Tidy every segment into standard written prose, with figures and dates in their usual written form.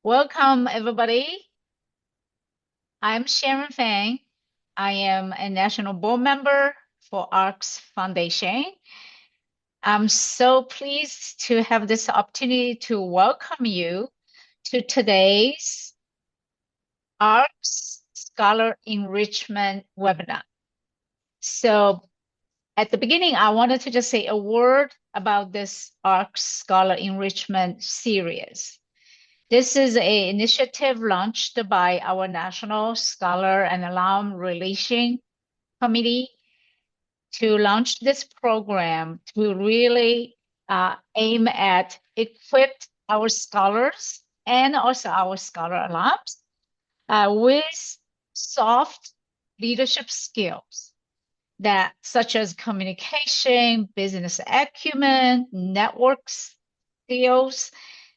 Welcome, everybody. I'm Sharon Fang. I am a national board member for ARCS Foundation. I'm so pleased to have this opportunity to welcome you to today's ARCS Scholar Enrichment webinar. So at the beginning, I wanted to just say a word about this ARCS Scholar Enrichment series. This is an initiative launched by our National Scholar and Alum Relation Committee to launch this program to really aim at equip our scholars and also our scholar alums with soft leadership skills that such as communication, business acumen, networks skills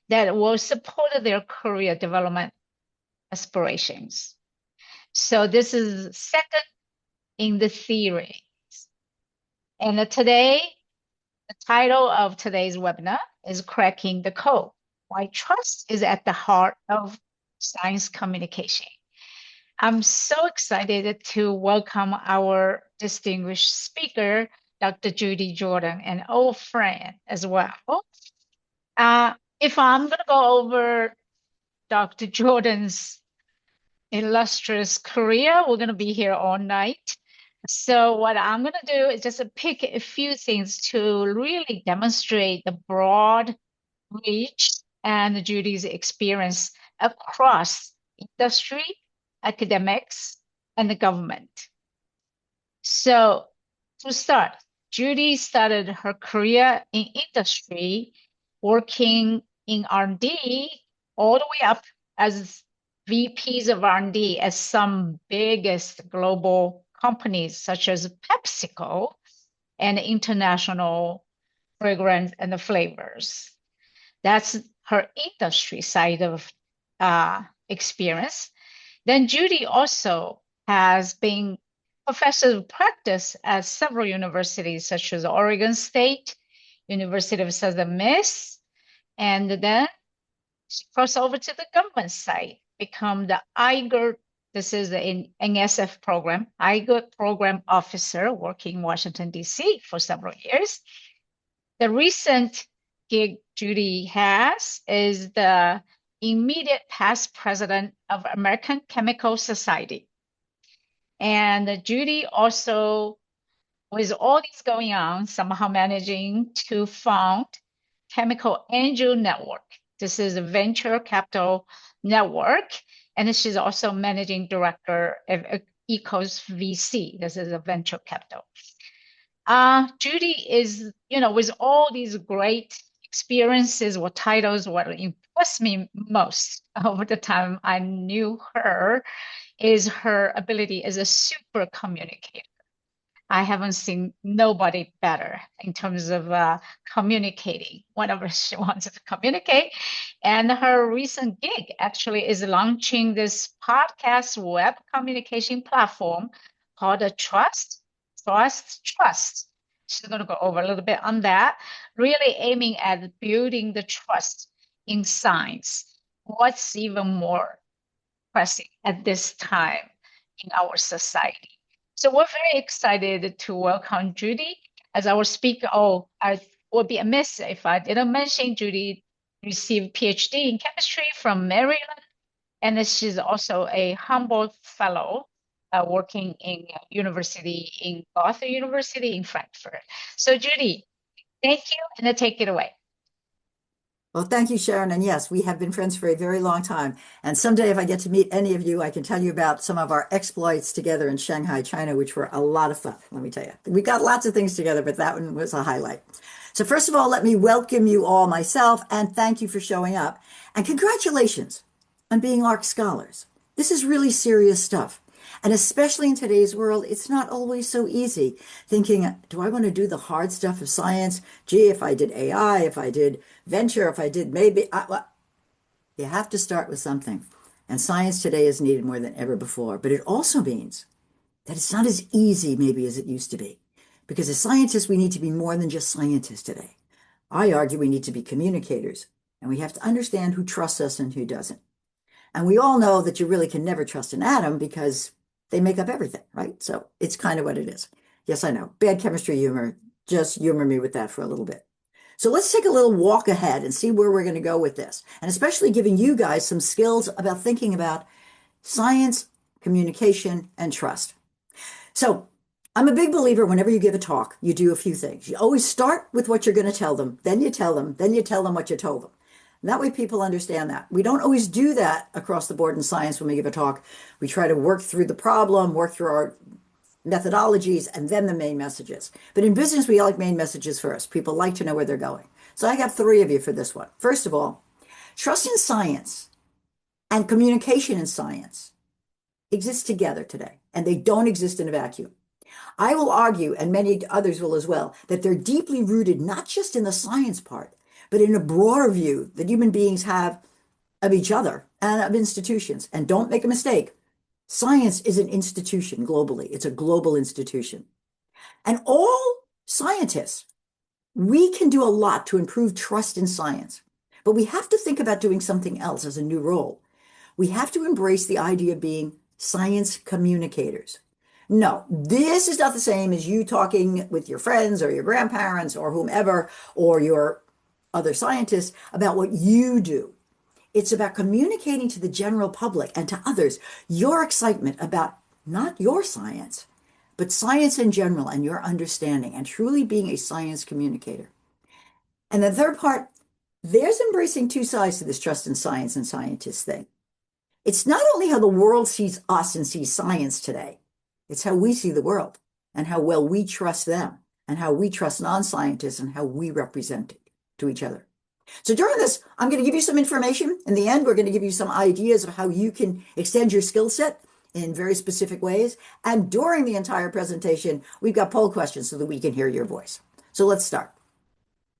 that will support their career development aspirations. So this is second in the theory. And today, the title of today's webinar is Cracking the Code, Why Trust is at the Heart of Science Communication. I'm so excited to welcome our distinguished speaker, Dr. Judy Giordan, an old friend as well. If I'm going to go over Dr. Giordan's illustrious career, we're going to be here all night. So what I'm going to do is just pick a few things to really demonstrate the broad reach and Judy's experience across industry, academics, and the government. So to start, Judy started her career in industry, working in R&D all the way up as VPs of R&D at some biggest global companies such as PepsiCo and international fragrance and the flavors. That's her industry side of experience. Then Judy also has been professor of practice at several universities such as Oregon State, University of Southern Miss, and then she crossed over to the government side, become the IGERT, this is an NSF program, IGERT program officer working in Washington, D.C. for several years. The recent gig Judy has is the immediate past president of American Chemical Society. And Judy also, with all this going on, somehow managing to found Chemical Angel Network. This is a venture capital network, and she's also managing director of Ecos VC. This is a venture capital. Judy is, with all these great experiences or titles, what impressed me most over the time I knew her is her ability as a super communicator. I haven't seen nobody better in terms of communicating whenever she wants to communicate. And her recent gig actually is launching this podcast web communication platform called Trust. She's going to go over a little bit on that, really aiming at building the trust in science. What's even more pressing at this time in our society? So we're very excited to welcome Judy as our speaker. Oh, I would be amiss if I didn't mention Judy received PhD in chemistry from Maryland, and she's also a Humboldt Fellow working in University in Goethe University in Frankfurt. So Judy, thank you, and take it away. Well, thank you, Sharon. And yes, we have been friends for a very long time. And someday, if I get to meet any of you, I can tell you about some of our exploits together in Shanghai, China, which were a lot of fun. Let me tell you, we got lots of things together, but that one was a highlight. So first of all, let me welcome you all myself and thank you for showing up. And congratulations on being ARC scholars. This is really serious stuff. And especially in today's world, it's not always so easy thinking, do I want to do the hard stuff of science? Gee, if I did AI, if I did venture, if I did maybe, you have to start with something. And science today is needed more than ever before. But it also means that it's not as easy maybe as it used to be. Because as scientists, we need to be more than just scientists today. I argue we need to be communicators. And we have to understand who trusts us and who doesn't. And we all know that you really can never trust an atom because they make up everything, right? So it's kind of what it is. Yes, I know. Bad chemistry humor. Just humor me with that for a little bit. So let's take a little walk ahead and see where we're going to go with this. And especially giving you guys some skills about thinking about science, communication, and trust. So I'm a big believer whenever you give a talk, you do a few things. You always start with what you're going to tell them, then you tell them, then you tell them what you told them. And that way people understand that. We don't always do that across the board in science when we give a talk. We try to work through the problem, work through our methodologies, and then the main messages. But in business, we like main messages first. People like to know where they're going. So I got three of you for this one. First of all, trust in science and communication in science exist together today, and they don't exist in a vacuum. I will argue, and many others will as well, that they're deeply rooted not just in the science part, but in a broader view that human beings have of each other and of institutions. And don't make a mistake, science is an institution globally. It's a global institution. And all scientists, we can do a lot to improve trust in science, but we have to think about doing something else as a new role. We have to embrace the idea of being science communicators. No, this is not the same as you talking with your friends or your grandparents or whomever or your other scientists about what you do. It's about communicating to the general public and to others your excitement about not your science, but science in general and your understanding and truly being a science communicator. And the third part, there's embracing two sides to this trust in science and scientists thing. It's not only how the world sees us and sees science today, it's how we see the world and how well we trust them and how we trust non-scientists and how we represent it to each other. So during this, I'm going to give you some information. In the end, we're going to give you some ideas of how you can extend your skill set in very specific ways. And during the entire presentation, we've got poll questions so that we can hear your voice. So let's start.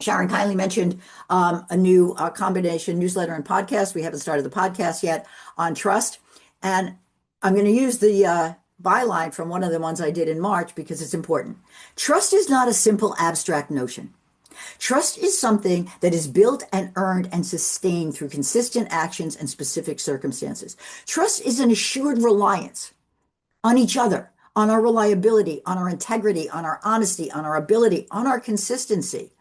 Sharon kindly mentioned a new combination newsletter and podcast. We haven't started the podcast yet on trust. And I'm going to use the byline from one of the ones I did in March because it's important. Trust is not a simple abstract notion. Trust is something that is built and earned and sustained through consistent actions and specific circumstances. Trust is an assured reliance on each other, on our reliability, on our integrity, on our honesty, on our ability, on our consistency.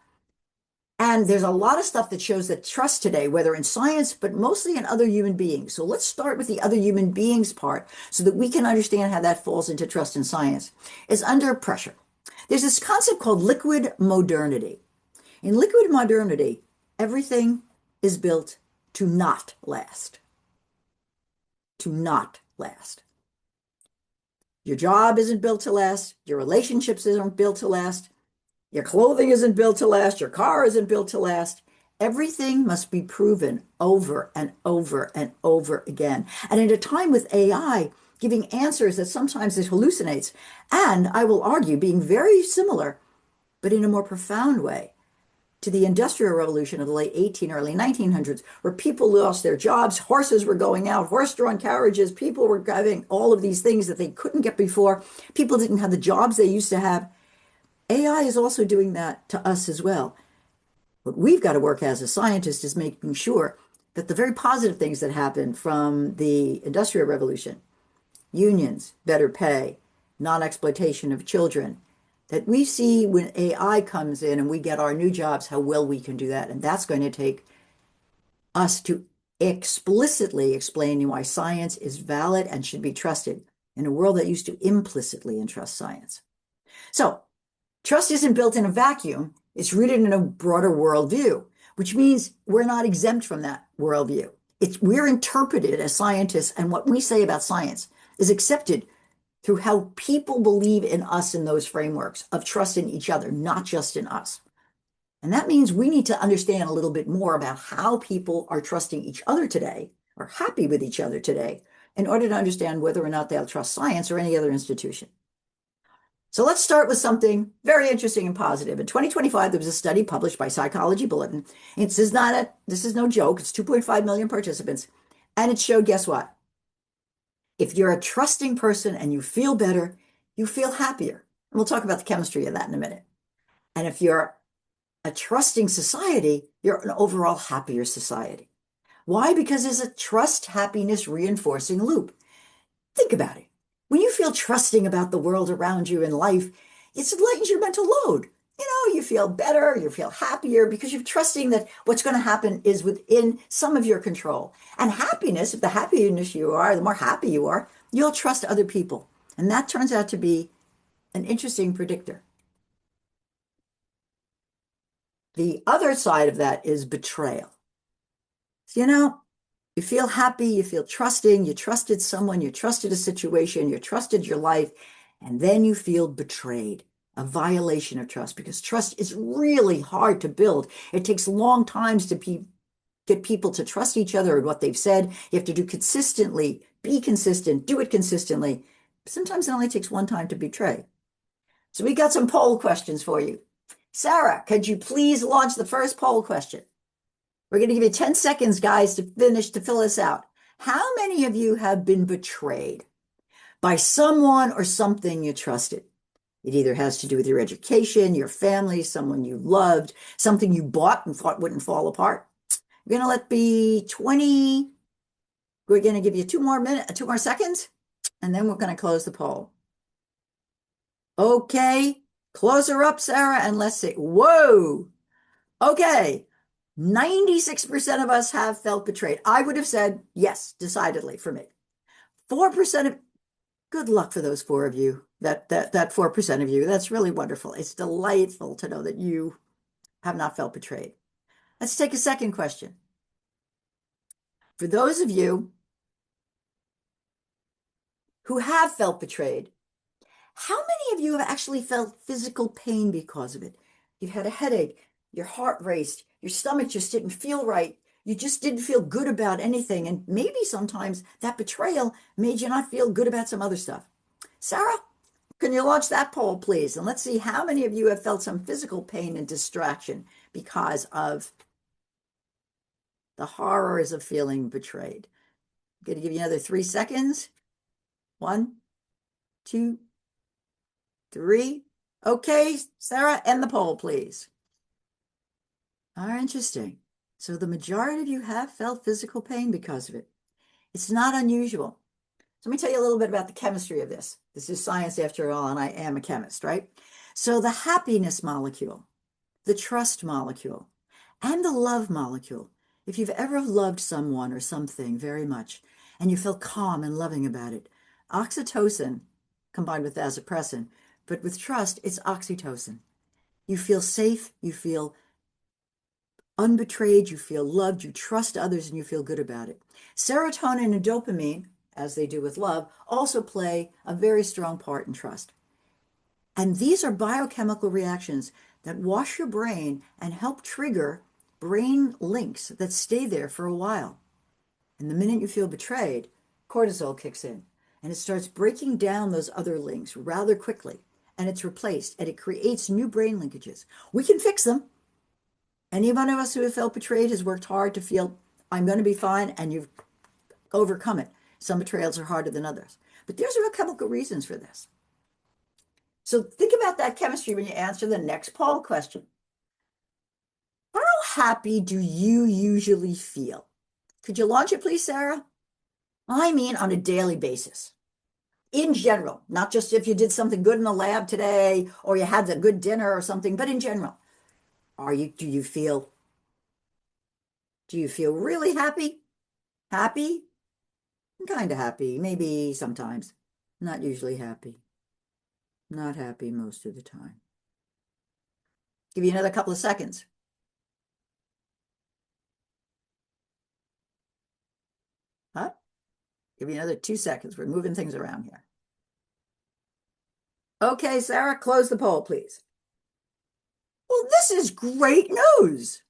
And there's a lot of stuff that shows that trust today, whether in science, but mostly in other human beings. So let's start with the other human beings part so that we can understand how that falls into trust in science, is under pressure. There's this concept called liquid modernity. In liquid modernity, everything is built to not last. To not last. Your job isn't built to last. Your relationships aren't built to last. Your clothing isn't built to last. Your car isn't built to last. Everything must be proven over and over and over again. And at a time with AI giving answers that sometimes it hallucinates, and I will argue being very similar, but in a more profound way, to the Industrial Revolution of the late 1800s, early 1900s, where people lost their jobs, horses were going out, horse-drawn carriages, people were having all of these things that they couldn't get before. People didn't have the jobs they used to have. AI is also doing that to us as well. What we've got to work as a scientist is making sure that the very positive things that happened from the Industrial Revolution, unions, better pay, non-exploitation of children, that we see when AI comes in and we get our new jobs, how well we can do that. And that's going to take us to explicitly explain why science is valid and should be trusted in a world that used to implicitly entrust science. So trust isn't built in a vacuum. It's rooted in a broader worldview, which means we're not exempt from that worldview. We're interpreted as scientists, and what we say about science is accepted through how people believe in us in those frameworks of trust in each other, not just in us. And that means we need to understand a little bit more about how people are trusting each other today, or happy with each other today, in order to understand whether or not they'll trust science or any other institution. So let's start with something very interesting and positive. In 2025, there was a study published by Psychology Bulletin. This is no joke. It's 2.5 million participants. And it showed, guess what? If you're a trusting person and you feel better, you feel happier. And we'll talk about the chemistry of that in a minute. And if you're a trusting society, you're an overall happier society. Why? Because there's a trust happiness reinforcing loop. Think about it. When you feel trusting about the world around you in life, it lightens your mental load. You feel better, you feel happier because you're trusting that what's going to happen is within some of your control. And happiness, if the happiness you are, the more happy you are, you'll trust other people. And that turns out to be an interesting predictor. The other side of that is betrayal. So, you feel happy, you feel trusting, you trusted someone, you trusted a situation, you trusted your life, and then you feel betrayed, a violation of trust, because trust is really hard to build. It takes long times to get people to trust each other and what they've said. You have to do consistently, be consistent, do it consistently. Sometimes it only takes one time to betray. So we got some poll questions for you. Sarah, could you please launch the first poll question? We're going to give you 10 seconds, guys, to fill this out. How many of you have been betrayed by someone or something you trusted? It either has to do with your education, your family, someone you loved, something you bought and thought wouldn't fall apart. We're going to let be 20. We're going to give you 2 more seconds, and then we're going to close the poll. Okay, close her up, Sarah, and let's see. Whoa. Okay. 96% of us have felt betrayed. I would have said yes, decidedly for me. 4% of good luck for those 4 of you. That 4% of you. That's really wonderful. It's delightful to know that you have not felt betrayed. Let's take a second question. For those of you who have felt betrayed, how many of you have actually felt physical pain because of it? You've had a headache, your heart raced, your stomach just didn't feel right. You just didn't feel good about anything. And maybe sometimes that betrayal made you not feel good about some other stuff. Sarah, can you launch that poll, please? And let's see how many of you have felt some physical pain and distraction because of the horrors of feeling betrayed. I'm going to give you another 3 seconds. 1, 2, 3. Okay, Sarah, end the poll, please. Interesting. So the majority of you have felt physical pain because of it. It's not unusual. So let me tell you a little bit about the chemistry of this. This is science after all, and I am a chemist, right? So the happiness molecule, the trust molecule, and the love molecule. If you've ever loved someone or something very much, and you feel calm and loving about it, oxytocin combined with vasopressin, but with trust, it's oxytocin. You feel safe, you feel unbetrayed, you feel loved, you trust others, and you feel good about it. Serotonin and dopamine, as they do with love, also play a very strong part in trust. And these are biochemical reactions that wash your brain and help trigger brain links that stay there for a while. And the minute you feel betrayed, cortisol kicks in and it starts breaking down those other links rather quickly. And it's replaced and it creates new brain linkages. We can fix them. Any one of us who have felt betrayed has worked hard to feel, I'm going to be fine, and you've overcome it. Some betrayals are harder than others. But there's real chemical reasons for this. So think about that chemistry when you answer the next poll question. How happy do you usually feel? Could you launch it, please, Sarah? I mean, on a daily basis. In general, not just if you did something good in the lab today or you had a good dinner or something, but in general. Do you feel really happy? Happy? Kind of happy, maybe sometimes. Not usually happy. Not happy most of the time. Give you another couple of seconds. Huh? Give you another 2 seconds. We're moving things around here. Okay, Sarah, close the poll, please. Well, this is great news.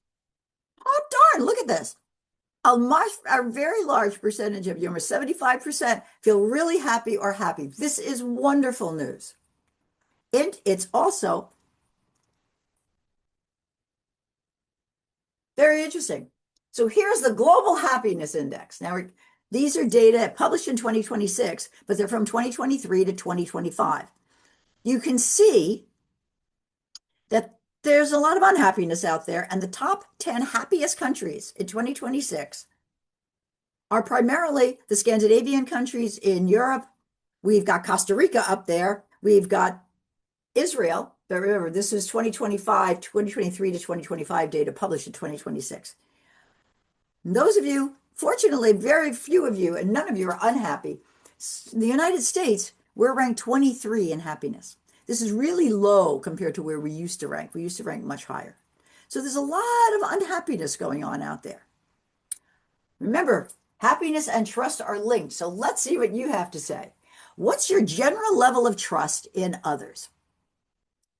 Oh, darn, look at this. A very large percentage of you, almost 75%, feel really happy or happy. This is wonderful news. And it's also very interesting. So here's the Global Happiness Index. Now, these are data published in 2026, but they're from 2023 to 2025. You can see that there's a lot of unhappiness out there, and the top 10 happiest countries in 2026 are primarily the Scandinavian countries in Europe. We've got Costa Rica up there. We've got Israel. But remember, this is 2025, 2023 to 2025 data published in 2026. And those of you, fortunately, very few of you, and none of you are unhappy. In the United States, we're ranked 23 in happiness. This is really low compared to where we used to rank. We used to rank much higher. So there's a lot of unhappiness going on out there. Remember, happiness and trust are linked. So let's see what you have to say. What's your general level of trust in others,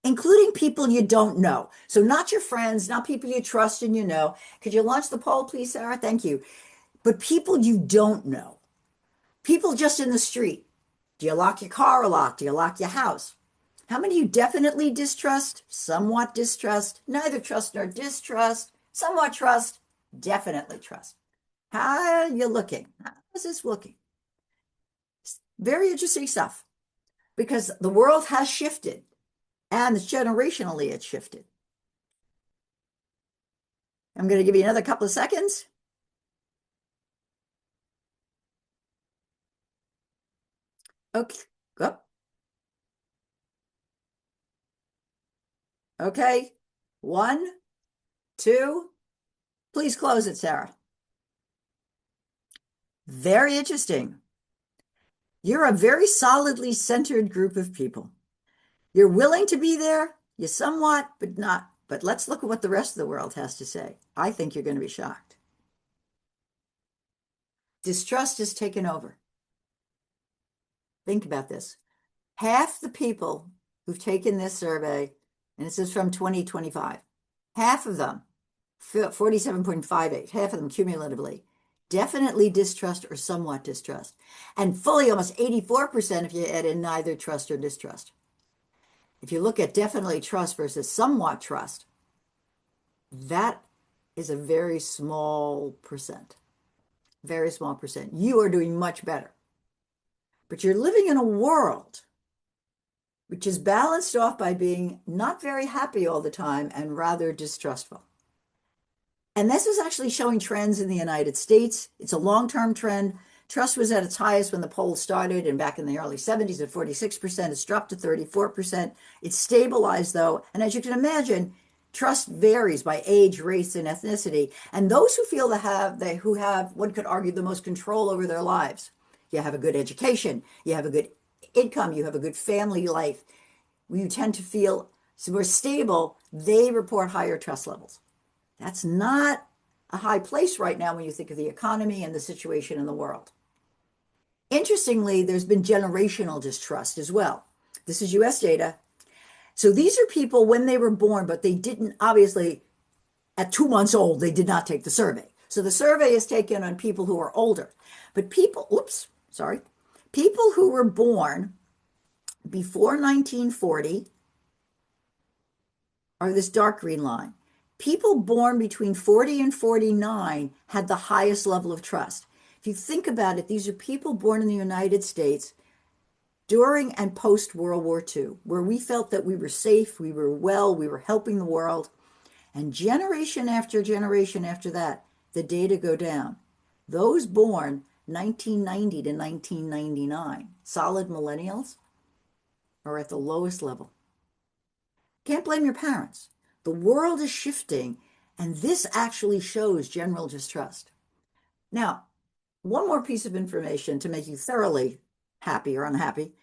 including people you don't know? So not your friends, not people you trust and you know. Could you launch the poll, please, Sarah? Thank you. But people you don't know, people just in the street. Do you lock your car a lot? Do you lock your house? How many you definitely distrust, somewhat distrust, neither trust nor distrust, somewhat trust, definitely trust? How are you looking? How is this looking? Very interesting stuff, because the world has shifted, and generationally it's shifted. I'm going to give you another couple of seconds. Okay. Oh. Okay. 1, 2. Please close it, Sarah. Very interesting. You're a very solidly centered group of people. You're willing to be there, you somewhat, but not. But let's look at what the rest of the world has to say. I think you're going to be shocked. Distrust has taken over. Think about this. Half the people who've taken this survey, and this is from 2025, half of them, 47.58, half of them cumulatively, definitely distrust or somewhat distrust. And fully almost 84% if you add in neither trust or distrust. If you look at definitely trust versus somewhat trust, that is a very small percent. Very small percent. You are doing much better. But you're living in a world which is balanced off by being not very happy all the time and rather distrustful. And this is actually showing trends in the United States. It's a long-term trend. Trust was at its highest when the poll started, and back in the early 70s at 46%. It's dropped to 34%. It's stabilized, though. And as you can imagine, trust varies by age, race, and ethnicity. And those who feel who have, one could argue, the most control over their lives. You have a good education. You have a good income. You have a good family life. You tend to feel more stable. They report higher trust levels. That's not a high place right now when you think of the economy and the situation in the world. Interestingly, there's been generational distrust as well. This is US data. So these are people when they were born, but they didn't, obviously, at 2 months old, they did not take the survey. So the survey is taken on people who are older. But people who were born before 1940 are this dark green line. People born between 40 and 49 had the highest level of trust. If you think about it, these are people born in the United States during and post World War II, where we felt that we were safe, we were well, we were helping the world. And generation after generation after that, the data go down. Those born 1990 to 1999, solid millennials, are at the lowest level. Can't blame your parents. The world is shifting, and this actually shows general distrust. Now, one more piece of information to make you thoroughly happy or unhappy.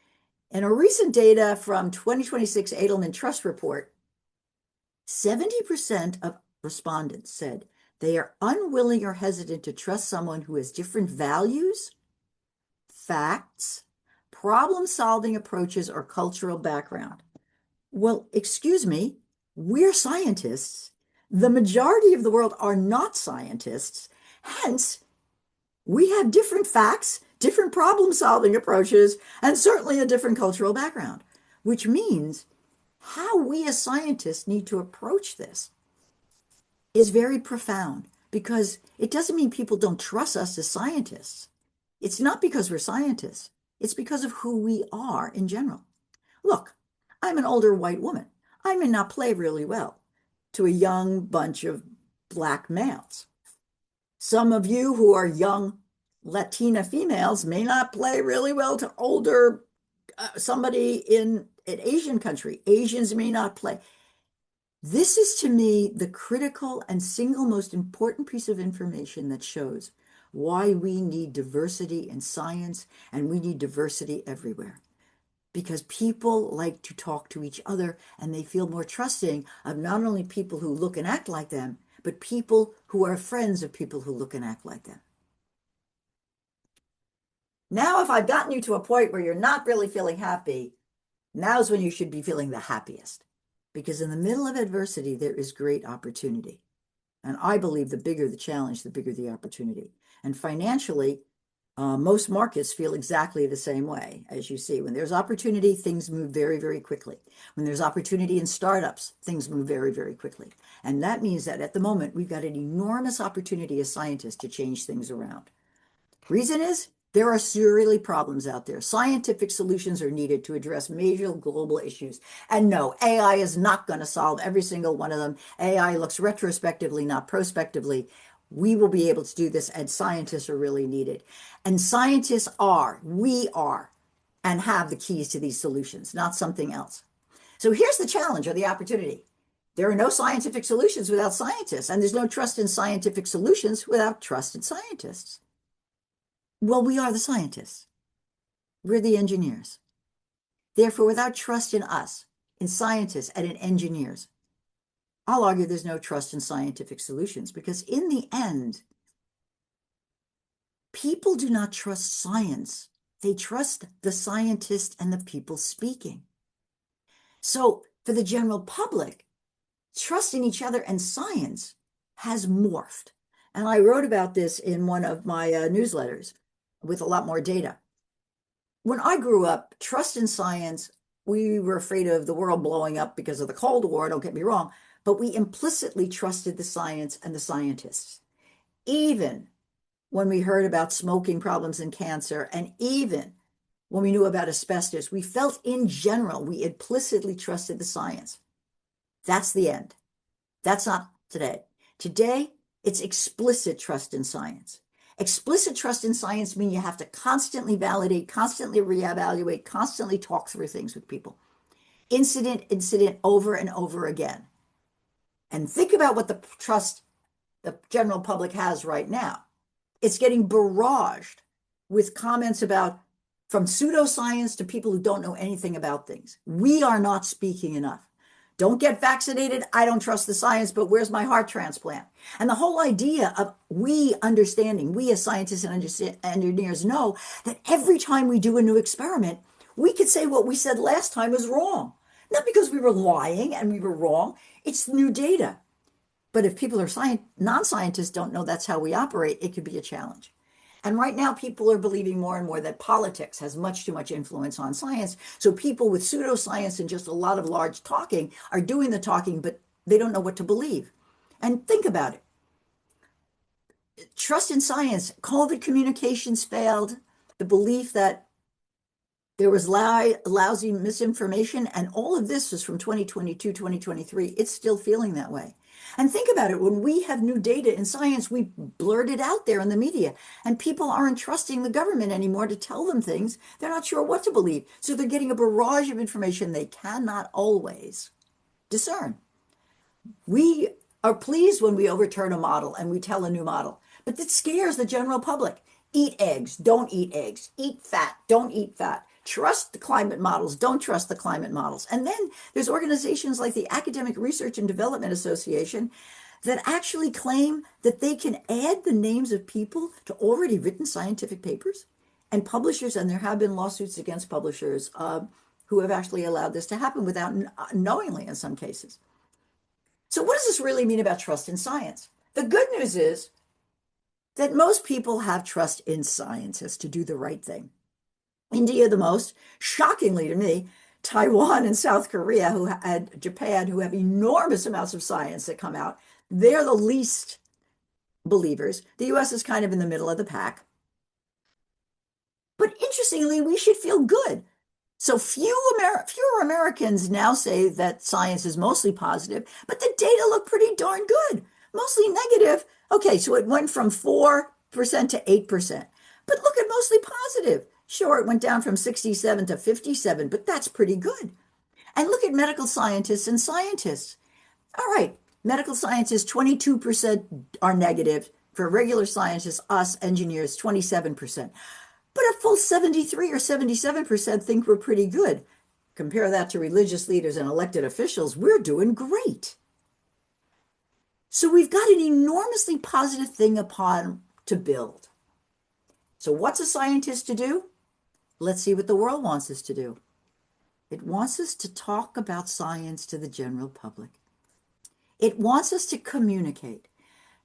In a recent data from 2026 Edelman Trust Report, 70% of respondents said they are unwilling or hesitant to trust someone who has different values, facts, problem-solving approaches, or cultural background. Well, excuse me, we're scientists. The majority of the world are not scientists. Hence, we have different facts, different problem-solving approaches, and certainly a different cultural background, which means how we as scientists need to approach this is very profound, because it doesn't mean people don't trust us as scientists. It's not because we're scientists. It's because of who we are in general. Look, I'm an older white woman. I may not play really well to a young bunch of Black males. Some of you who are young Latina females may not play really well to older somebody in an Asian country. Asians may not play. This is to me the critical and single most important piece of information that shows why we need diversity in science and we need diversity everywhere. Because people like to talk to each other and they feel more trusting of not only people who look and act like them, but people who are friends of people who look and act like them. Now, if I've gotten you to a point where you're not really feeling happy, now's when you should be feeling the happiest. Because in the middle of adversity, there is great opportunity. And I believe the bigger the challenge, the bigger the opportunity. And financially, most markets feel exactly the same way. As you see, when there's opportunity, things move very, very quickly. When there's opportunity in startups, things move very, very quickly. And that means that at the moment, we've got an enormous opportunity as scientists to change things around. Reason is, there are really problems out there. Scientific solutions are needed to address major global issues. And no, AI is not going to solve every single one of them. AI looks retrospectively, not prospectively. We will be able to do this, and scientists are really needed. And scientists we are, and have the keys to these solutions, not something else. So here's the challenge or the opportunity. There are no scientific solutions without scientists, and there's no trust in scientific solutions without trust in scientists. Well, we are the scientists. We're the engineers. Therefore, without trust in us, in scientists and in engineers, I'll argue there's no trust in scientific solutions, because in the end, people do not trust science. They trust the scientist and the people speaking. So for the general public, trust in each other and science has morphed. And I wrote about this in one of my newsletters with a lot more data. When I grew up, trust in science, we were afraid of the world blowing up because of the Cold War, don't get me wrong, but we implicitly trusted the science and the scientists. Even when we heard about smoking problems and cancer, and even when we knew about asbestos, we felt in general, we implicitly trusted the science. That's the end. That's not today. Today, it's explicit trust in science. Explicit trust in science means you have to constantly validate, constantly reevaluate, constantly talk through things with people. Incident, over and over again. And think about what the trust the general public has right now. It's getting barraged with comments about from pseudoscience to people who don't know anything about things. We are not speaking enough. Don't get vaccinated. I don't trust the science, but where's my heart transplant? And the whole idea of we understanding, we as scientists and engineers know that every time we do a new experiment, we could say what we said last time was wrong. Not because we were lying and we were wrong. It's new data. But if people are non-scientists don't know that's how we operate, it could be a challenge. And right now, people are believing more and more that politics has much too much influence on science. So people with pseudoscience and just a lot of large talking are doing the talking, but they don't know what to believe. And think about it. Trust in science, COVID communications failed, the belief that there was lousy misinformation, and all of this was from 2022, 2023. It's still feeling that way. And think about it, when we have new data in science, we blurt it out there in the media, and people aren't trusting the government anymore to tell them things. They're not sure what to believe. So they're getting a barrage of information they cannot always discern. We are pleased when we overturn a model and we tell a new model, but that scares the general public. Eat eggs, don't eat eggs. Eat fat, don't eat fat. Trust the climate models, don't trust the climate models. And then there's organizations like the Academic Research and Development Association that actually claim that they can add the names of people to already written scientific papers and publishers, and there have been lawsuits against publishers who have actually allowed this to happen without knowingly in some cases. So what does this really mean about trust in science? The good news is that most people have trust in scientists to do the right thing. India the most, shockingly to me, Taiwan and South Korea, Japan, who have enormous amounts of science that come out, they're the least believers. The US is kind of in the middle of the pack. But interestingly, we should feel good. So fewer Americans now say that science is mostly positive, but the data look pretty darn good, mostly negative. Okay, so it went from 4% to 8%. But look at mostly positive. Sure, it went down from 67 to 57, but that's pretty good. And look at medical scientists and scientists. All right, medical scientists, 22% are negative. For regular scientists, us engineers, 27%. But a full 73 or 77% think we're pretty good. Compare that to religious leaders and elected officials, we're doing great. So we've got an enormously positive thing upon to build. So what's a scientist to do? Let's see what the world wants us to do. It wants us to talk about science to the general public. It wants us to communicate.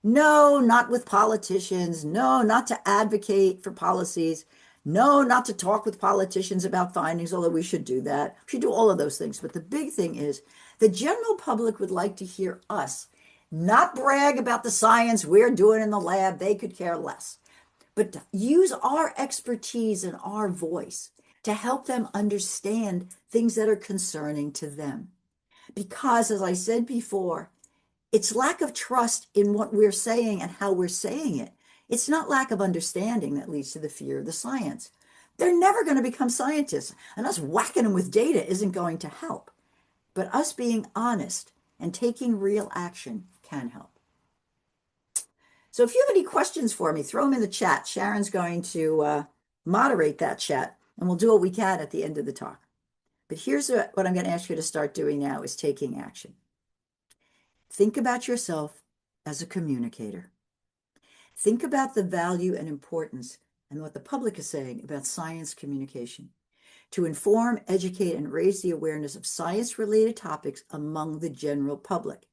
No, not with politicians. No, not to advocate for policies. No, not to talk with politicians about findings, although we should do that. We should do all of those things. But the big thing is the general public would like to hear us not brag about the science we're doing in the lab. They could care less. But use our expertise and our voice to help them understand things that are concerning to them. Because, as I said before, it's lack of trust in what we're saying and how we're saying it. It's not lack of understanding that leads to the fear of the science. They're never going to become scientists, and us whacking them with data isn't going to help. But us being honest and taking real action can help. So if you have any questions for me, throw them in the chat. Sharon's going to moderate that chat, and we'll do what we can at the end of the talk. But here's what I'm going to ask you to start doing now is taking action. Think about yourself as a communicator. Think about the value and importance and what the public is saying about science communication to inform, educate, and raise the awareness of science-related topics among the general public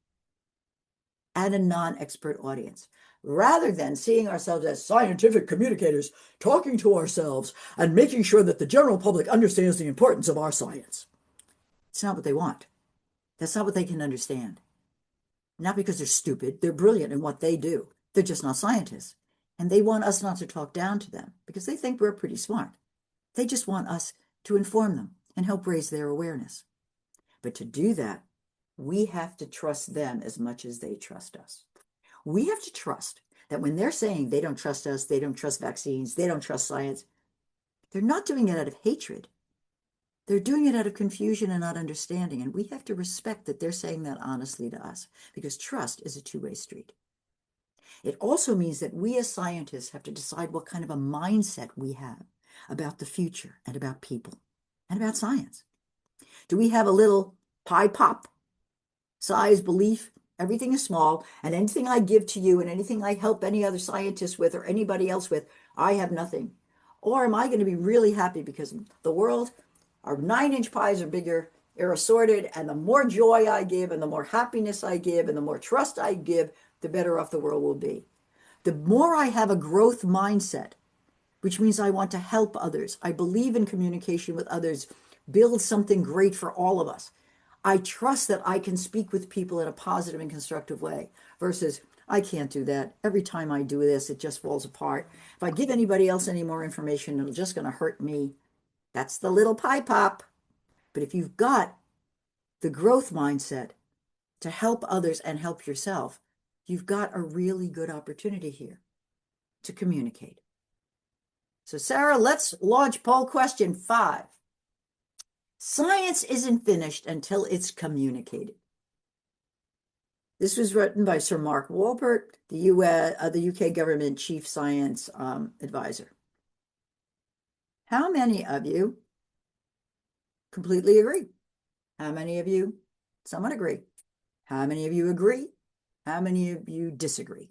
and a non-expert audience, rather than seeing ourselves as scientific communicators, talking to ourselves and making sure that the general public understands the importance of our science. It's not what they want. That's not what they can understand. Not because they're stupid, they're brilliant in what they do. They're just not scientists. And they want us not to talk down to them because they think we're pretty smart. They just want us to inform them and help raise their awareness. But to do that, we have to trust them as much as they trust us. We have to trust that when they're saying they don't trust us, they don't trust vaccines, they don't trust science, they're not doing it out of hatred. They're doing it out of confusion and not understanding. And we have to respect that they're saying that honestly to us because trust is a two-way street. It also means that we as scientists have to decide what kind of a mindset we have about the future and about people and about science. Do we have a little pie pop size belief? Everything is small, and anything I give to you and anything I help any other scientist with or anybody else with, I have nothing. Or am I going to be really happy because the world, our 9-inch pies are bigger, they're assorted, and the more joy I give and the more happiness I give and the more trust I give, the better off the world will be. The more I have a growth mindset, which means I want to help others, I believe in communication with others, build something great for all of us. I trust that I can speak with people in a positive and constructive way versus I can't do that. Every time I do this, it just falls apart. If I give anybody else any more information, it's just going to hurt me. That's the little pie pop. But if you've got the growth mindset to help others and help yourself, you've got a really good opportunity here to communicate. So Sarah, let's launch poll question 5. Science isn't finished until it's communicated. This was written by Sir Mark Walpert, the UK government chief science advisor. How many of you completely agree? How many of you somewhat agree? How many of you agree? How many of you disagree?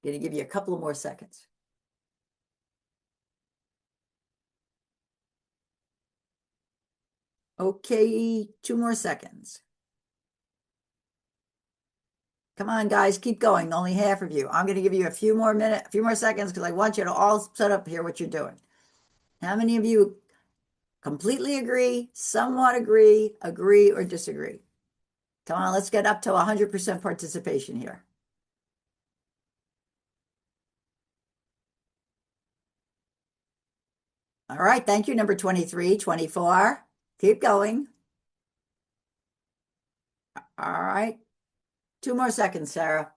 I'm going to give you a couple of more seconds. Okay, 2 more seconds. Come on, guys, keep going. Only half of you. I'm going to give you a few more seconds because I want you to all set up here what you're doing. How many of you completely agree, somewhat agree, or disagree? Come on, let's get up to 100% participation here. All right, thank you, number 23, 24. Keep going. All right. 2 more seconds, Sarah.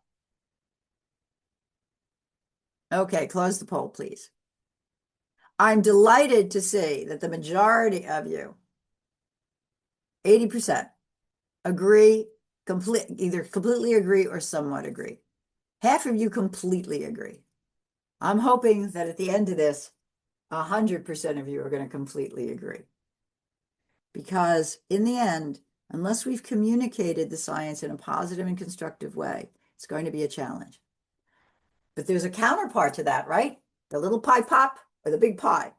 Okay, close the poll, please. I'm delighted to see that the majority of you, 80%, agree, either completely agree or somewhat agree. Half of you completely agree. I'm hoping that at the end of this, 100% of you are going to completely agree. Because in the end, unless we've communicated the science in a positive and constructive way, it's going to be a challenge. But there's a counterpart to that, right? The little pie pop or the big pie.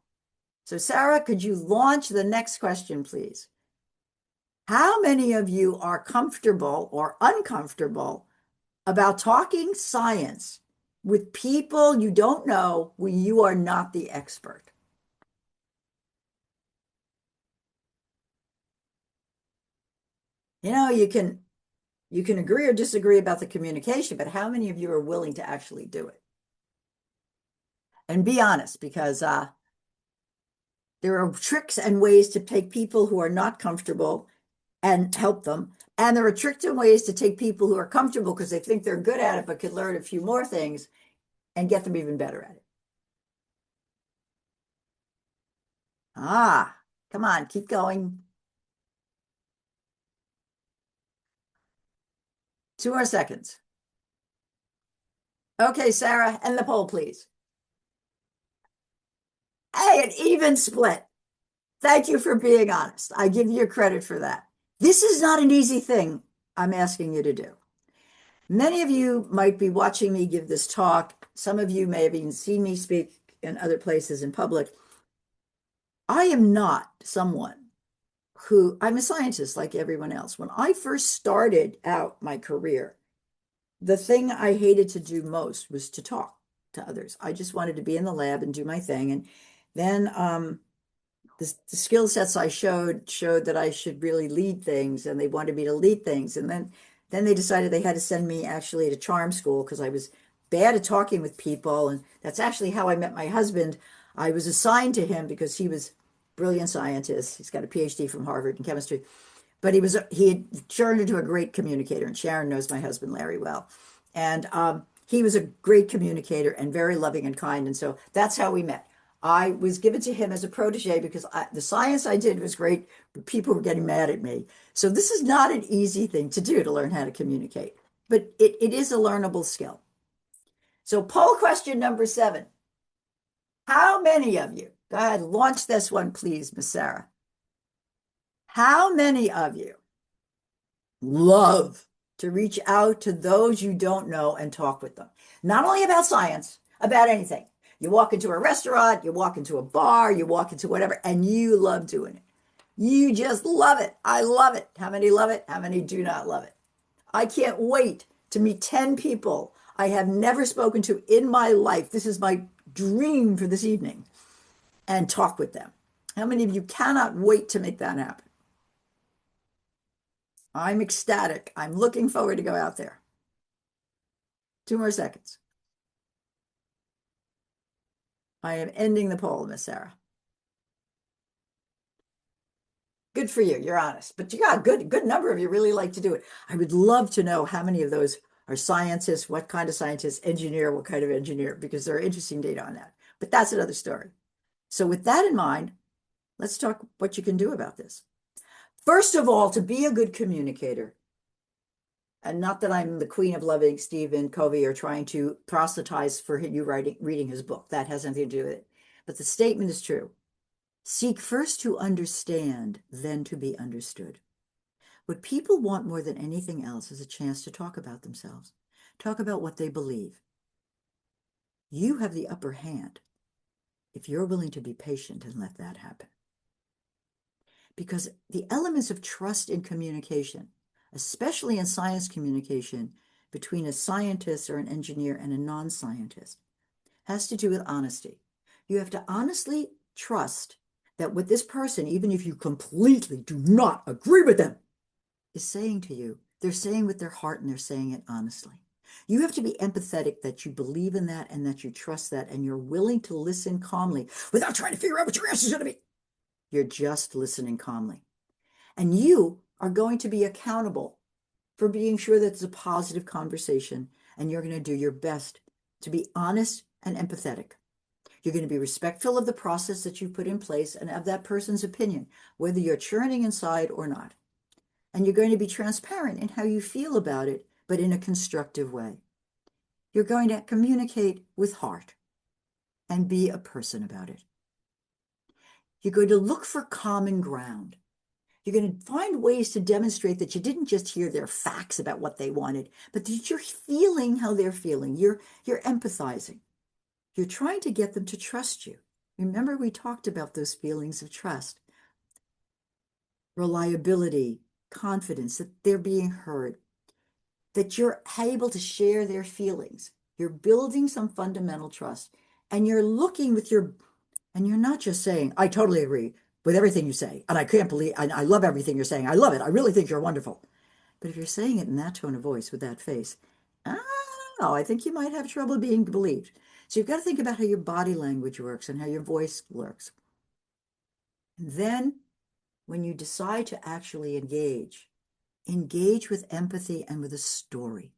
So Sarah, could you launch the next question, please? How many of you are comfortable or uncomfortable about talking science with people you don't know when you are not the expert? You know, you can agree or disagree about the communication, but how many of you are willing to actually do it? And be honest, because there are tricks and ways to take people who are not comfortable and help them. And there are tricks and ways to take people who are comfortable because they think they're good at it, but could learn a few more things and get them even better at it. Ah, come on, keep going. 2 more seconds. Okay, Sarah, end the poll, please. Hey, an even split. Thank you for being honest. I give you credit for that. This is not an easy thing I'm asking you to do. Many of you might be watching me give this talk. Some of you may have even seen me speak in other places in public. I am not someone who, I'm a scientist like everyone else. When I first started out my career, the thing I hated to do most was to talk to others. I just wanted to be in the lab and do my thing. And then the skill sets I showed that I should really lead things, and they wanted me to lead things. And then they decided they had to send me actually to charm school because I was bad at talking with people. And that's actually how I met my husband. I was assigned to him because he was a brilliant scientist. He's got a PhD from Harvard in chemistry, but he had turned into a great communicator. And Sharon knows my husband Larry well, and he was a great communicator and very loving and kind. And so that's how we met. I was given to him as a protege because the science I did was great, but people were getting mad at me. So this is not an easy thing to do, to learn how to communicate, but it is a learnable skill. So poll question number 7. How many of you, go ahead, launch this one, please, Miss Sarah. How many of you love to reach out to those you don't know and talk with them? Not only about science, about anything. You walk into a restaurant, you walk into a bar, you walk into whatever, and you love doing it. You just love it. I love it. How many love it? How many do not love it? I can't wait to meet 10 people I have never spoken to in my life. This is my dream for this evening, and talk with them. How many of you cannot wait to make that happen? I'm ecstatic. I'm looking forward to go out there. 2 more seconds. I am ending the poll, Miss Sarah. Good for you. You're honest, but you got a good number of you really like to do it. I would love to know how many of those are scientists, what kind of scientists, engineer, what kind of engineer, because there are interesting data on that. But that's another story. So with that in mind, let's talk what you can do about this. First of all, to be a good communicator, and not that I'm the queen of loving Stephen Covey or trying to proselytize for you reading his book. That has nothing to do with it. But the statement is true. Seek first to understand, then to be understood. What people want more than anything else is a chance to talk about themselves, talk about what they believe. You have the upper hand if you're willing to be patient and let that happen. Because the elements of trust in communication, especially in science communication between a scientist or an engineer and a non-scientist, has to do with honesty. You have to honestly trust that what this person, even if you completely do not agree with them, is saying to you, they're saying with their heart and they're saying it honestly. You have to be empathetic that you believe in that and that you trust that and you're willing to listen calmly without trying to figure out what your answer is going to be. You're just listening calmly. And you are going to be accountable for being sure that it's a positive conversation, and you're going to do your best to be honest and empathetic. You're going to be respectful of the process that you put in place and of that person's opinion, whether you're churning inside or not. And you're going to be transparent in how you feel about it, but in a constructive way. You're going to communicate with heart and be a person about it. You're going to look for common ground. You're going to find ways to demonstrate that you didn't just hear their facts about what they wanted, but that you're feeling how they're feeling. You're empathizing. You're trying to get them to trust you. Remember, we talked about those feelings of trust, reliability, confidence, that they're being heard, that you're able to share their feelings. You're building some fundamental trust, and you're looking with your, and you're not just saying, I totally agree with everything you say, and I can't believe, and I love everything you're saying. I love it. I really think you're wonderful. But if you're saying it in that tone of voice with that face, I don't know, I think you might have trouble being believed. So you've got to think about how your body language works and how your voice works. And then when you decide to actually engage with empathy and with a story.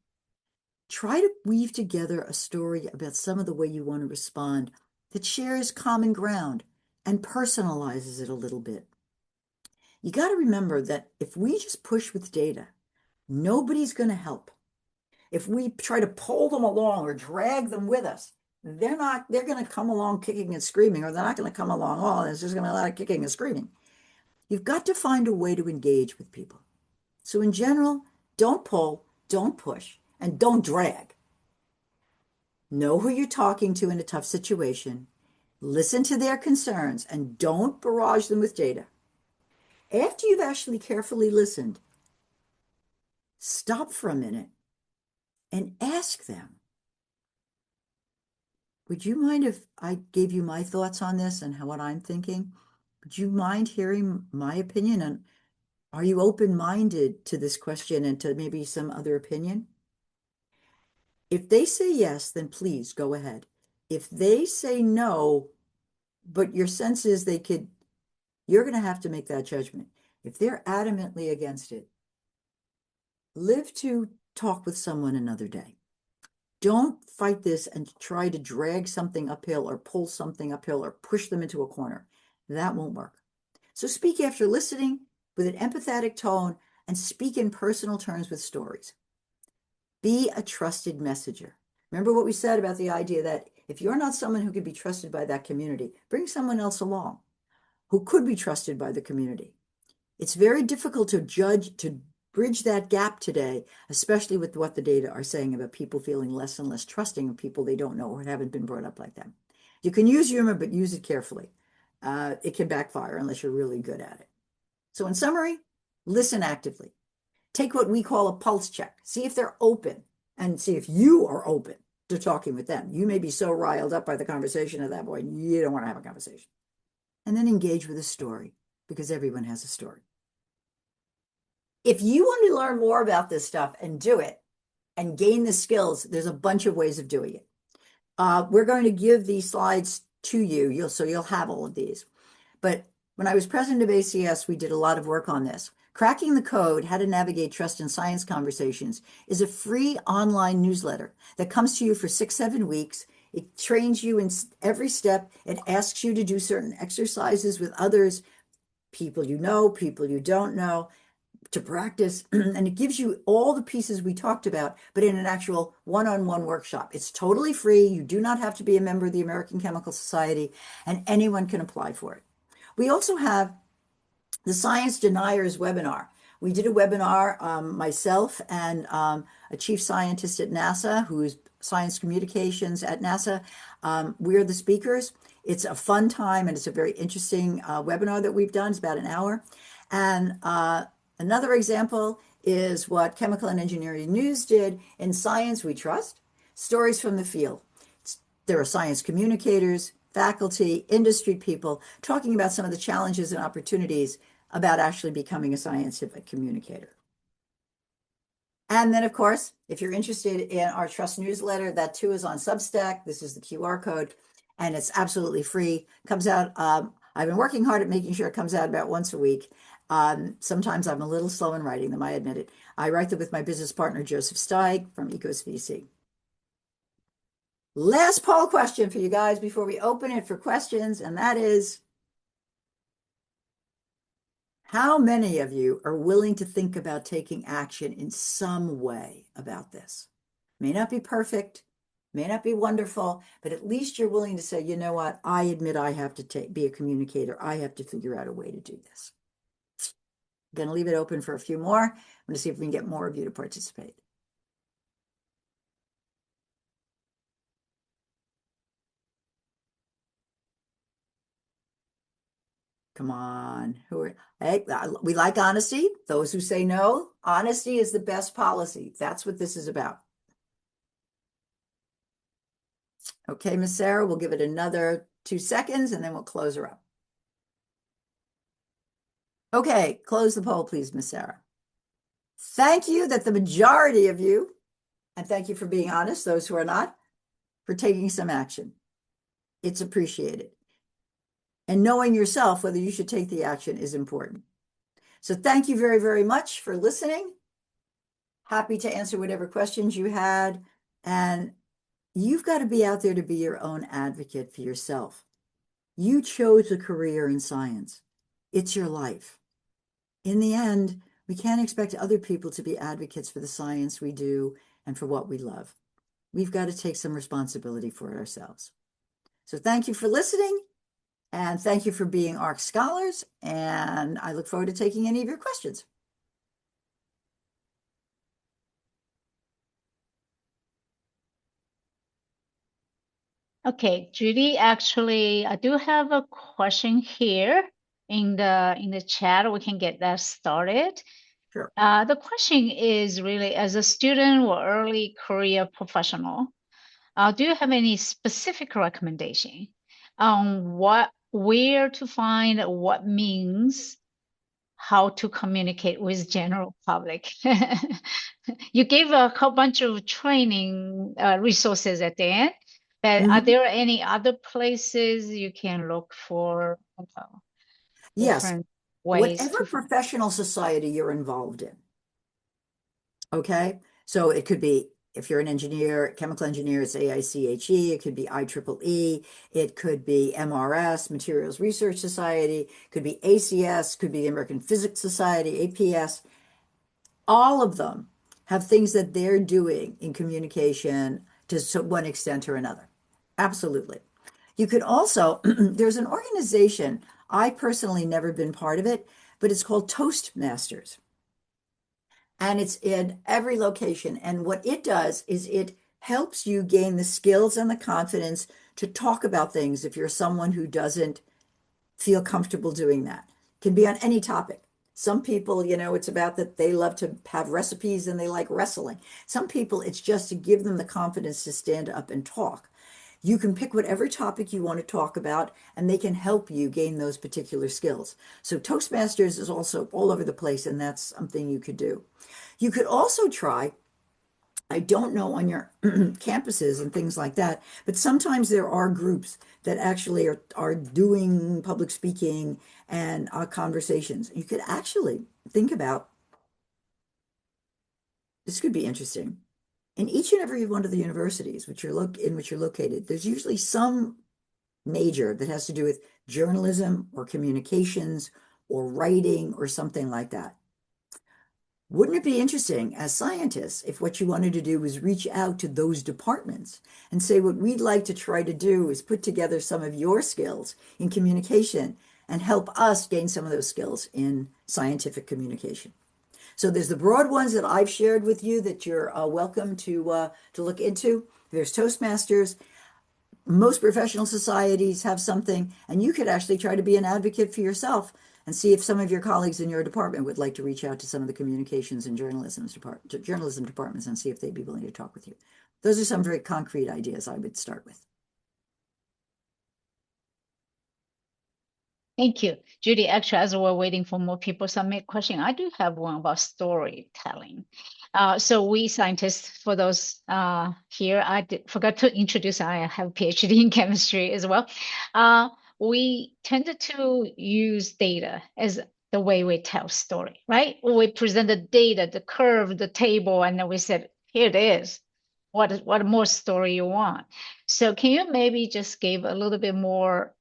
Try to weave together a story about some of the way you want to respond that shares common ground and personalizes it a little bit. You got to remember that if we just push with data, nobody's going to help. If we try to pull them along or drag them with us, they're going to come along kicking and screaming, or they're not going to come along, oh, there's just going to be a lot of kicking and screaming. You've got to find a way to engage with people. So in general, don't pull, don't push, and don't drag. Know who you're talking to in a tough situation. Listen to their concerns and don't barrage them with data. After you've actually carefully listened, stop for a minute and ask them, would you mind if I gave you my thoughts on this and what I'm thinking? Would you mind hearing my opinion? And are you open-minded to this question and to maybe some other opinion? If they say yes, then please go ahead. If they say no, but your sense is you're going to have to make that judgment. If they're adamantly against it, live to talk with someone another day. Don't fight this and try to drag something uphill or pull something uphill or push them into a corner. That won't work. So speak after listening with an empathetic tone and speak in personal terms with stories. Be a trusted messenger. Remember what we said about the idea that if you're not someone who can be trusted by that community, bring someone else along who could be trusted by the community. It's very difficult to bridge that gap today, especially with what the data are saying about people feeling less and less trusting of people they don't know or haven't been brought up like them. You can use humor, but use it carefully. It can backfire unless you're really good at it. So in summary, listen actively. Take what we call a pulse check. See if they're open and see if you are open to talking with them. You may be so riled up by the conversation at that point, you don't want to have a conversation. And then engage with a story, because everyone has a story. If you want to learn more about this stuff and do it and gain the skills, there's a bunch of ways of doing it. We're going to give these slides to you, so you'll have all of these. But when I was president of ACS, we did a lot of work on this. Cracking the Code, How to Navigate Trust in Science Conversations is a free online newsletter that comes to you for 6-7 weeks. It trains you in every step. It asks you to do certain exercises with others, people you know, people you don't know, to practice. And it gives you all the pieces we talked about, but in an actual one-on-one workshop. It's totally free. You do not have to be a member of the American Chemical Society, and anyone can apply for it. We also have the Science Deniers webinar. We did a webinar, myself and a chief scientist at NASA, who's science communications at NASA. We're the speakers. It's a fun time, and it's a very interesting webinar that we've done. It's about an hour. And another example is what Chemical and Engineering News did in Science We Trust, Stories from the Field. There are science communicators, faculty, industry people talking about some of the challenges and opportunities about actually becoming a scientific communicator. And then, of course, if you're interested in our Trust newsletter, that too is on Substack. This is the QR code, and it's absolutely free. Comes out, I've been working hard at making sure it comes out about once a week. Sometimes I'm a little slow in writing them, I admit it. I write them with my business partner, Joseph Steig from Ecos VC. Last poll question for you guys before we open it for questions, and that is, how many of you are willing to think about taking action in some way about this? May not be perfect, may not be wonderful, but at least you're willing to say, you know what, I admit I have to be a communicator. I have to figure out a way to do this. I'm going to leave it open for a few more. I'm going to see if we can get more of you to participate. Come on. Hey, we like honesty. Those who say no, honesty is the best policy. That's what this is about. Okay, Miss Sarah, we'll give it another 2 seconds and then we'll close her up. Okay, close the poll, please, Miss Sarah. Thank you that the majority of you, and thank you for being honest, those who are not, for taking some action. It's appreciated. And knowing yourself whether you should take the action is important. So thank you very, very much for listening. Happy to answer whatever questions you had. And you've got to be out there to be your own advocate for yourself. You chose a career in science. It's your life. In the end, we can't expect other people to be advocates for the science we do and for what we love. We've got to take some responsibility for it ourselves. So thank you for listening, and thank you for being ARC scholars, and I look forward to taking any of your questions. Okay, Judy, actually, I do have a question here in the chat. We can get that started. Sure. The question is really, as a student or early career professional, do you have any specific recommendation on where to find what means, how to communicate with general public? You gave a whole bunch of training resources at the end, but are there any other places you can look for Yes, different ways whatever to find? professional society you're involved in. Okay, so it could be, if you're an engineer, chemical engineer, it's AICHE, it could be IEEE, it could be MRS, Materials Research Society, could be ACS, could be American Physics Society, APS. All of them have things that they're doing in communication to one extent or another. Absolutely. You could also, there's an organization, I personally never been part of it, but it's called Toastmasters. And it's in every location. And what it does is it helps you gain the skills and the confidence to talk about things if you're someone who doesn't feel comfortable doing that. It can be on any topic. Some people, it's about that they love to have recipes and they like wrestling. Some people, it's just to give them the confidence to stand up and talk. You can pick whatever topic you want to talk about, and they can help you gain those particular skills. So Toastmasters is also all over the place, and that's something you could do. You could also try, I don't know on your campuses and things like that, but sometimes there are groups that actually are doing public speaking and conversations. You could actually think about, this could be interesting. In each and every one of the universities in which you're located, there's usually some major that has to do with journalism or communications or writing or something like that. Wouldn't it be interesting as scientists if what you wanted to do was reach out to those departments and say, what we'd like to try to do is put together some of your skills in communication and help us gain some of those skills in scientific communication. So there's the broad ones that I've shared with you that you're welcome to look into. There's Toastmasters. Most professional societies have something, and you could actually try to be an advocate for yourself and see if some of your colleagues in your department would like to reach out to some of the communications and journalism departments and see if they'd be willing to talk with you. Those are some very concrete ideas I would start with. Thank you, Judy. Actually, as we're waiting for more people to submit question, I do have one about storytelling. So we scientists, for those here, forgot to introduce, I have a PhD in chemistry as well. We tended to use data as the way we tell story, right? We present the data, the curve, the table, and then we said, here it is. what more story you want. So can you maybe just give a little bit more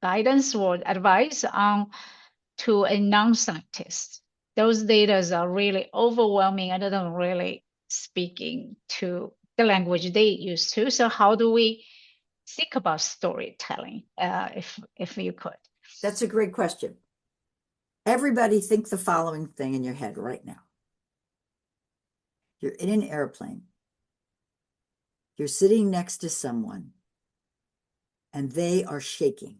guidance or advice on to a non-scientist? Those data are really overwhelming and they don't really speaking to the language they used to. So how do we think about storytelling, if you could? That's a great question. Everybody think the following thing in your head right now. You're in an airplane. You're sitting next to someone and they are shaking.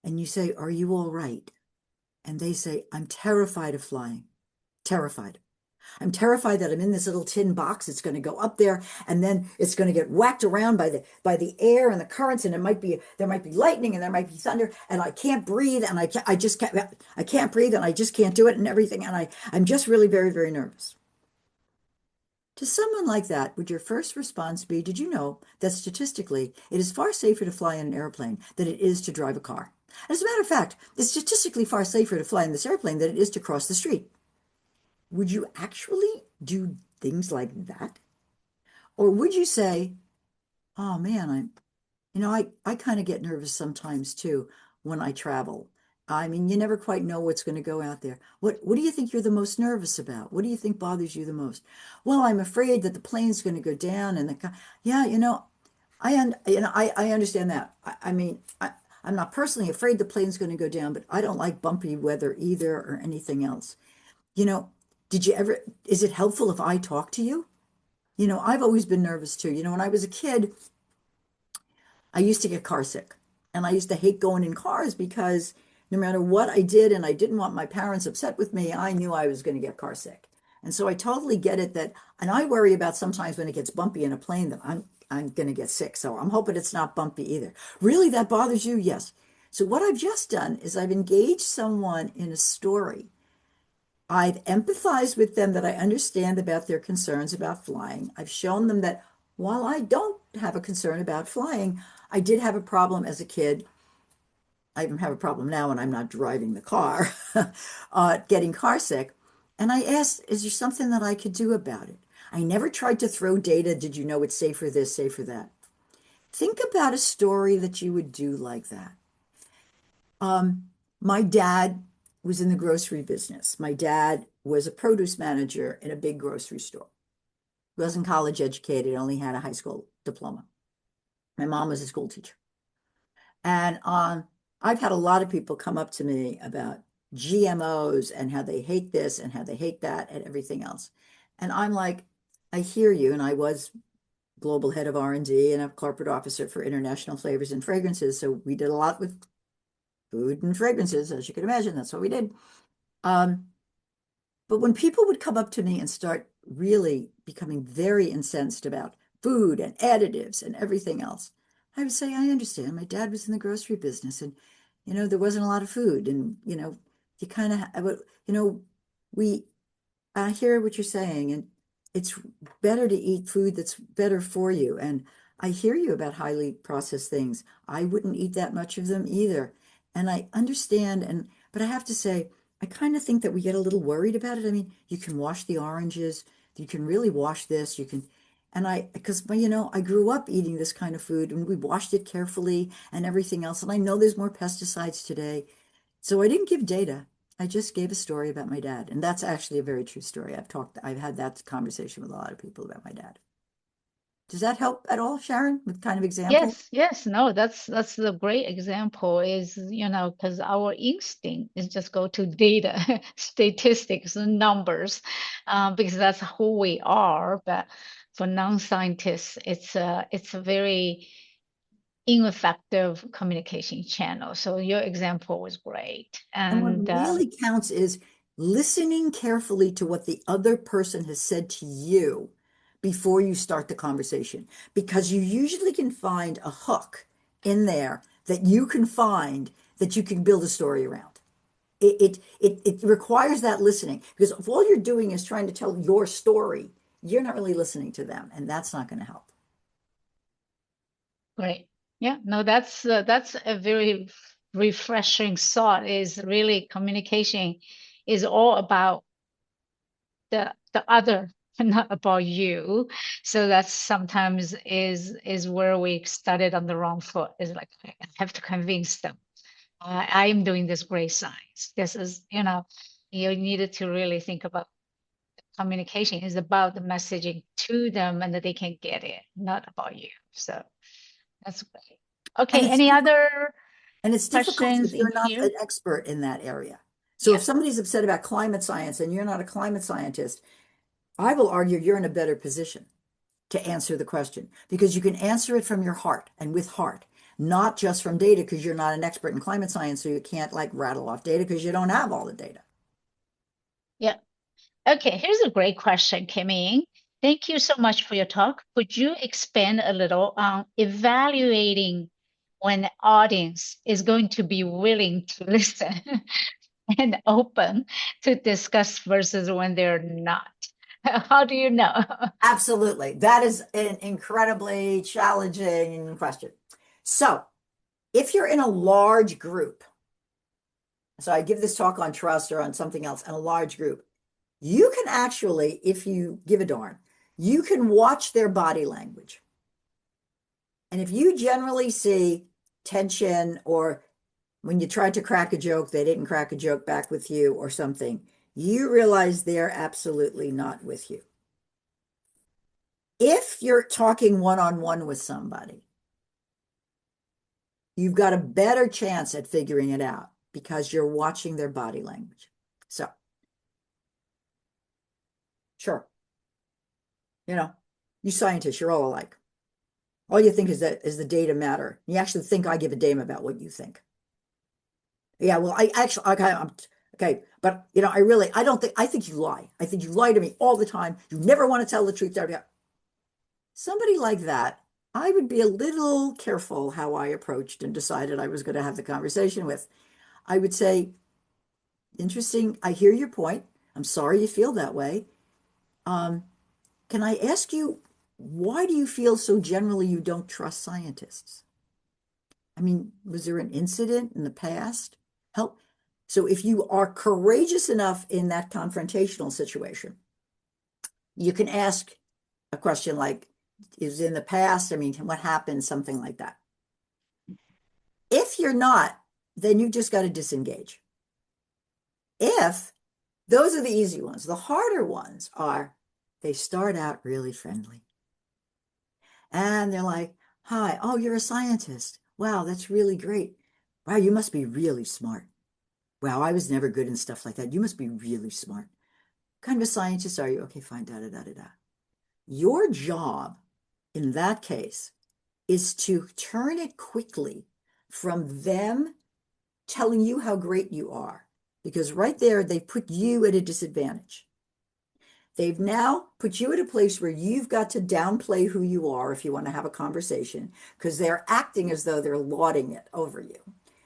And you say, "Are you all right?" And they say, "I'm terrified of flying. Terrified. I'm terrified that I'm in this little tin box. It's going to go up there and then it's going to get whacked around by the air and the currents, and there might be lightning and there might be thunder, and I can't breathe, and I can't breathe, and I just can't do it and everything, and I'm just really very, very nervous." To someone like that, would your first response be, "Did you know that statistically it is far safer to fly in an airplane than it is to drive a car? As a matter of fact, it's statistically far safer to fly in this airplane than it is to cross the street." Would you actually do things like that? Or would you say, "Oh man, I kind of get nervous sometimes too when I travel. I mean, you never quite know what's going to go out there. What do you think you're the most nervous about? What do you think bothers you the most?" "Well, I'm afraid that the plane's going to go down and yeah, I understand that. I'm not personally afraid the plane's going to go down, but I don't like bumpy weather either or anything else. You know, is it helpful if I talk to you? I've always been nervous too. When I was a kid, I used to get car sick, and I used to hate going in cars because no matter what I did, and I didn't want my parents upset with me, I knew I was going to get car sick. And so I totally get it and I worry about sometimes when it gets bumpy in a plane that I'm going to get sick. So I'm hoping it's not bumpy either. Really, that bothers you? Yes. So what I've just done is I've engaged someone in a story. I've empathized with them that I understand about their concerns about flying. I've shown them that while I don't have a concern about flying, I did have a problem as a kid. I even have a problem now when I'm not driving the car, getting car sick. And I asked, "Is there something that I could do about it?" I never tried to throw data. "Did you know it's safe for this, safe for that?" Think about a story that you would do like that. My dad was in the grocery business. My dad was a produce manager in a big grocery store. He wasn't college educated, only had a high school diploma. My mom was a school teacher. And I've had a lot of people come up to me about GMOs and how they hate this and how they hate that and everything else. And I'm like, I hear you. And I was global head of R&D and a corporate officer for international flavors and fragrances. So we did a lot with food and fragrances, as you can imagine. That's what we did. But when people would come up to me and start really becoming very incensed about food and additives and everything else, I would say, "I understand. My dad was in the grocery business, and there wasn't a lot of food, and you kind of, we I hear what you're saying, and it's better to eat food that's better for you. And I hear you about highly processed things. I wouldn't eat that much of them either. And I understand, but I have to say, I kind of think that we get a little worried about it. I mean, you can wash the oranges, you can really wash this, because I grew up eating this kind of food and we washed it carefully and everything else. And I know there's more pesticides today. So I didn't give data. I just gave a story about my dad. And that's actually a very true story. I've had that conversation with a lot of people about my dad. Does that help at all, Sharon, with kind of example? Yes, yes, no, that's a great example is, because our instinct is just go to data, statistics, and numbers, because that's who we are. But for non-scientists, it's a very ineffective communication channel. So your example was great. And what And really counts is listening carefully to what the other person has said to you before you start the conversation, because you usually can find a hook in there that you can find that you can build a story around. It requires that listening, because if all you're doing is trying to tell your story, you're not really listening to them, and that's not going to help. great. Yeah, no, that's a very refreshing thought is really communication is all about the other not about you. So that's sometimes is where we started on the wrong foot. Is like I have to convince them. I am doing this great science. This is, you needed to really think about communication is about the messaging to them and that they can get it, not about you. So that's great. And Okay, it's any other And it's difficult if questions in you're not here? an expert in that area. So Yeah. if somebody's upset about climate science and you're not a climate scientist, I will argue you're in a better position to answer the question because you can answer it from your heart and with heart, not just from data because you're not an expert in climate science, so you can't like rattle off data because you don't have all the data. Yeah. Okay, here's a great question, Kimmy. Thank you so much for your talk. Could you expand a little on evaluating when the audience is going to be willing to listen and open to discuss versus when they're not? How do you know? Absolutely. That is an incredibly challenging question. So if you're in a large group, so I give this talk on trust or on something else in a large group, you can actually, if you give a darn, you can watch their body language. And if you generally see tension or when you tried to crack a joke, they didn't crack a joke back with you or something, you realize they're absolutely not with you. If you're talking one-on-one with somebody, you've got a better chance at figuring it out because you're watching their body language. So, sure, you scientists, you're all alike. All you think is that is the data matter. You actually think I give a damn about what you think. Yeah, well, I actually, okay, okay, but I don't think, I think you lie. I think you lie to me all the time. You never want to tell the truth. Somebody like that, I would be a little careful how I approached and decided I was going to have the conversation with. I would say, interesting, I hear your point. I'm sorry you feel that way. Um, can I ask you, why do you feel so generally you don't trust scientists? I mean, was there an incident in the past? Help. So if you are courageous enough in that confrontational situation, you can ask a question like, is in the past, I mean, what happened? Something like that. If you're not, then you just got to disengage. If those are the easy ones, the harder ones are they start out really friendly. And they're like, hi, oh, you're a scientist. Wow, that's really great. Wow, you must be really smart. Wow, I was never good in stuff like that. You must be really smart. What kind of a scientist are you? Okay, fine, da da da da da. Your job in that case is to turn it quickly from them telling you how great you are, because right there, they put you at a disadvantage. They've now put you at a place where you've got to downplay who you are if you want to have a conversation, because they're acting as though they're lauding it over you.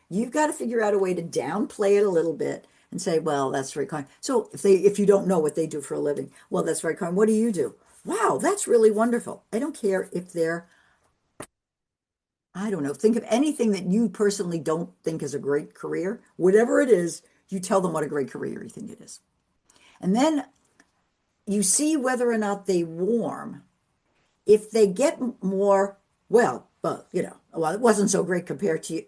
You've got to figure out a way to downplay it a little bit and say, well, that's very kind. So if you don't know what they do for a living, well, that's very kind. What do you do? Wow, that's really wonderful. I don't care if they're, I don't know, think of anything that you personally don't think is a great career. Whatever it is, you tell them what a great career you think it is. And then you see whether or not they warm. If they get more, well, it wasn't so great compared to you.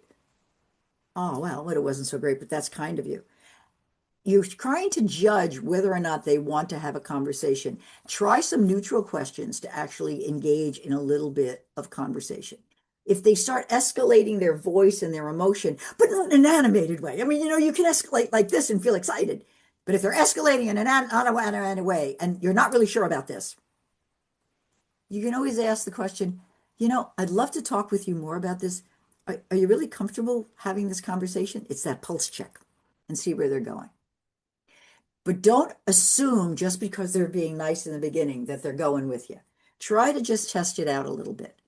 Oh, well, it wasn't so great, but that's kind of you. You're trying to judge whether or not they want to have a conversation. Try some neutral questions to actually engage in a little bit of conversation. If they start escalating their voice and their emotion, but not in an animated way. I mean, you can escalate like this and feel excited. But if they're escalating in an animated way and you're not really sure about this, you can always ask the question, I'd love to talk with you more about this. Are you really comfortable having this conversation? It's that pulse check and see where they're going. But don't assume just because they're being nice in the beginning that they're going with you. Try to just test it out a little bit.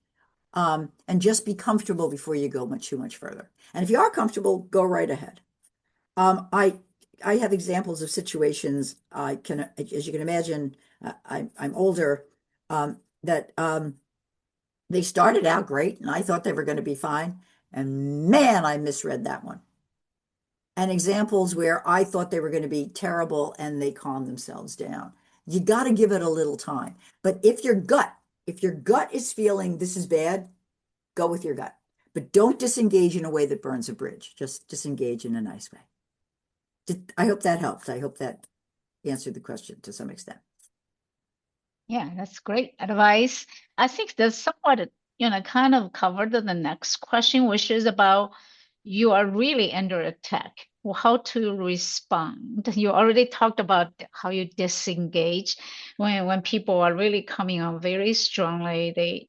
And just be comfortable before you go too much further. And if you are comfortable, go right ahead. I have examples of situations I can, as you can imagine, I'm older, that they started out great and I thought they were going to be fine. And man, I misread that one. And examples where I thought they were going to be terrible and they calmed themselves down. You got to give it a little time. But if your gut is feeling this is bad, go with your gut. But don't disengage in a way that burns a bridge. Just disengage in a nice way. I hope that helped. I hope that answered the question to some extent. Yeah, that's great advice. I think that's somewhat, kind of covered the next question, which is about you are really under attack. Well, how to respond. You already talked about how you disengage when people are really coming on very strongly.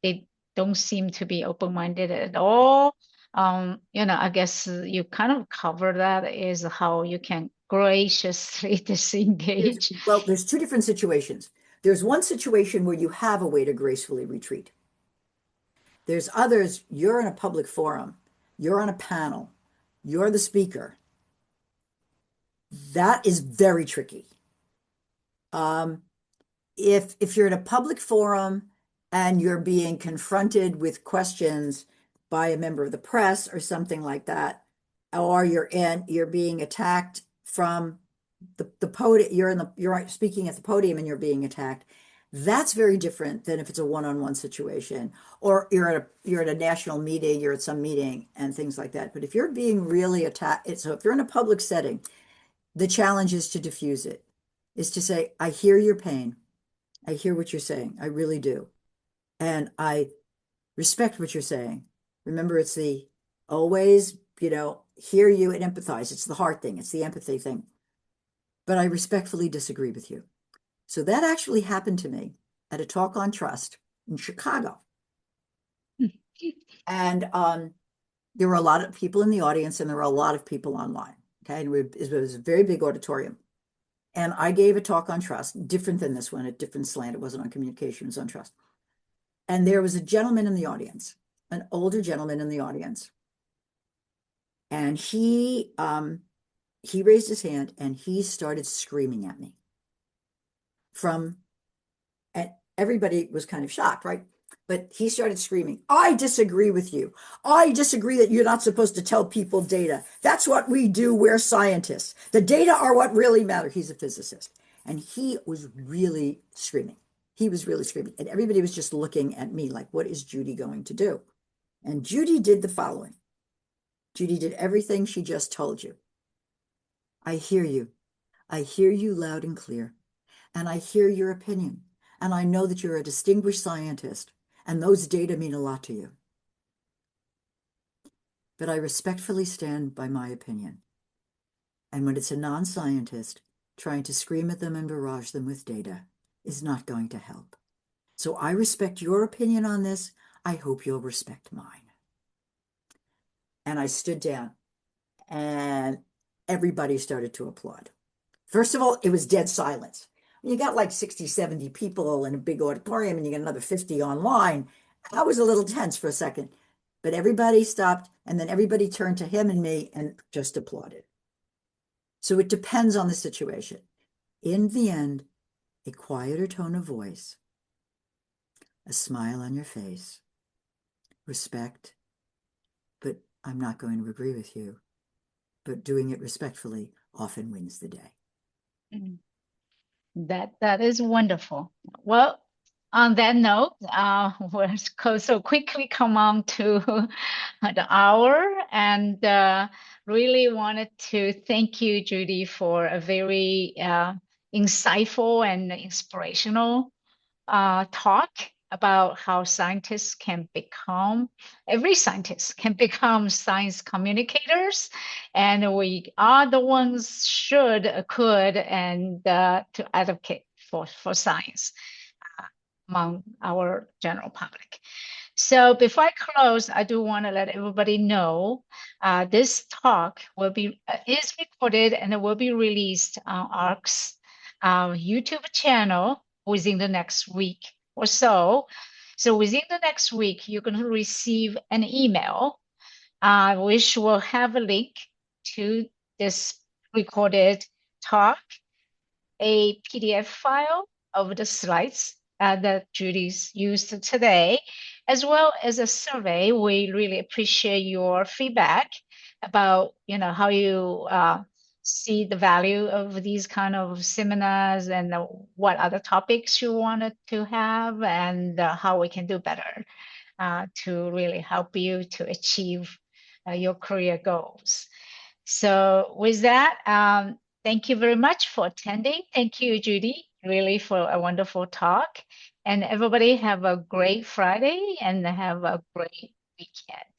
They don't seem to be open-minded at all. I guess you kind of cover that is how you can graciously disengage. There's two different situations. There's one situation where you have a way to gracefully retreat. There's others, you're in a public forum, you're on a panel, you're the speaker. That is very tricky. If you're in a public forum and you're being confronted with questions by a member of the press or something like that, or you're being attacked from the podium, you're speaking at the podium and you're being attacked. That's very different than if it's a one-on-one situation, or you're at a national meeting, you're at some meeting and things like that. But if you're being really attacked, so if you're in a public setting, the challenge is to diffuse it, is to say, I hear your pain. I hear what you're saying. I really do. And I respect what you're saying. Remember, it's the always, hear you and empathize. It's the hard thing. It's the empathy thing. But I respectfully disagree with you. So that actually happened to me at a talk on trust in Chicago. And there were a lot of people in the audience and there were a lot of people online. Okay. And it was a very big auditorium. And I gave a talk on trust, different than this one, a different slant. It wasn't on communication, it was on trust. And there was a gentleman in the audience, an older gentleman in the audience. And he raised his hand and he started screaming at me. And everybody was kind of shocked, right? But he started screaming, I disagree with you. I disagree that you're not supposed to tell people data. That's what we do. We're scientists. The data are what really matter. He's a physicist. And he was really screaming. He was really screaming. And everybody was just looking at me like, what is Judy going to do? And Judy did the following. Judy did everything she just told you. I hear you. I hear you loud and clear. And I hear your opinion. And I know that you're a distinguished scientist. And those data mean a lot to you. But I respectfully stand by my opinion. And when it's a non-scientist, trying to scream at them and barrage them with data is not going to help. So I respect your opinion on this. I hope you'll respect mine. And I stood down and everybody started to applaud. First of all, it was dead silence. You got like 60, 70 people in a big auditorium and you got another 50 online. I was a little tense for a second, but everybody stopped and then everybody turned to him and me and just applauded. So it depends on the situation. In the end, a quieter tone of voice, a smile on your face, respect, but I'm not going to agree with you, but doing it respectfully often wins the day. Mm-hmm. That is wonderful. Well, on that note, we're so quickly come on to the hour, and really wanted to thank you, Judy, for a very insightful and inspirational talk about how every scientist can become science communicators, and we are the ones could, and to advocate for science among our general public. So before I close, I do want to let everybody know this talk is recorded and it will be released on ARCS YouTube channel within the next week or so. So within the next week, you're going to receive an email which will have a link to this recorded talk, a PDF file of the slides that Judy's used today, as well as a survey. We really appreciate your feedback about how you see the value of these kind of seminars and what other topics you wanted to have and how we can do better to really help you to achieve your career goals. So with that, thank you very much for attending. Thank you, Judy, really for a wonderful talk. And everybody have a great Friday and have a great weekend.